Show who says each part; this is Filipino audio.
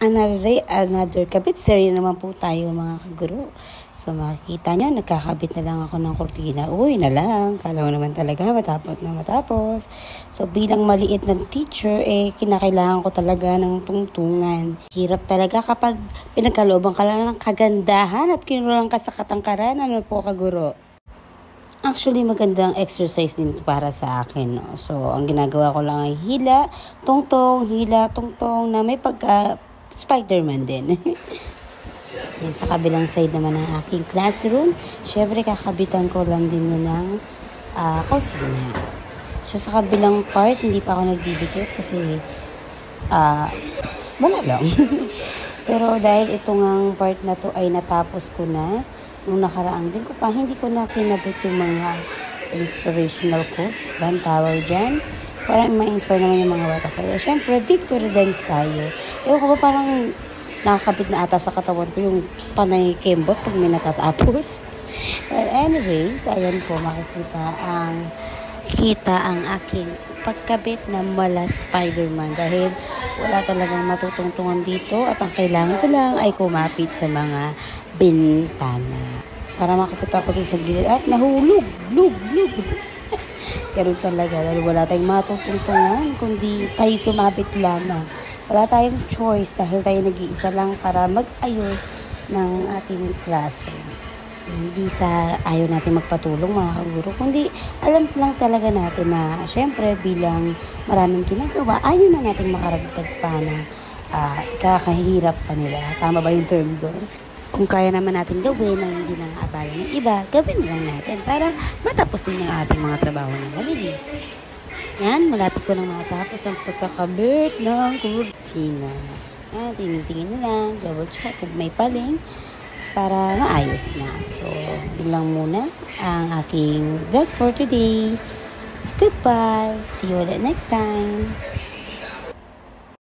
Speaker 1: Another day, another kabit. Seryo naman po tayo mga kaguro. So makikita nyo, nagkakabit na lang ako ng kurtina. Uy na lang, kala mo naman talaga matapos na matapos. So bilang maliit ng teacher, kinakailangan ko talaga ng tungtungan. Hirap talaga kapag pinagkalooban ka lang ng kagandahan at kinulang ka sa katangkaran. Ano po kaguro? Actually, magandang exercise din para sa akin. No? So, ang ginagawa ko lang ay hila, tungtong, na may pagka Spider-Man din. Yan, sa kabilang side naman ng aking classroom, syempre kakabitan ko lang din yun ng cortina. So, sa kabilang part, hindi pa ako nagdidikit kasi wala lang. Pero dahil itong part na to ay natapos ko na, nung nakaraang din ko pa, hindi ko na kinabit yung mga inspirational quotes. Ba ang tawag dyan? Parang ma-inspire naman yung mga bata. Kaya syempre, victory dance tayo. Ewan ko ba parang nakakabit na ata sa katawan ko yung panay kembot pag may natatapos. But anyways, ayan po, makikita ang aking pagkabit na mala Spider-Man dahil wala talagang matutungtungan dito at ang kailangan ko lang ay kumapit sa mga bintana para makapita ko dun sa gilid at nahulog, lug. Ganun talaga dahil wala tayong matutungtungan kundi tayo sumabit lamang. Wala tayong choice dahil tayo nag-iisa lang para mag-ayos ng ating klase. Hindi sa ayaw natin magpatulong mga kaguro, kundi alam lang talaga natin na syempre bilang maraming ginagawa, ayaw na natin makaragdag pa ng kakahirap pa nila. Tama ba yung term doon? Kung kaya naman natin gawin na hindi nang abala ng iba, gawin lang natin para matapos din yung ating mga trabaho ng mabilis. Yan, malapit ko nang matapos ang pagkakabit ng kurtina. Yan, tingin-tingin na lang, double check kung may paling para maayos na. So, yun lang muna ang aking vlog for today. Goodbye! See you ulit next time!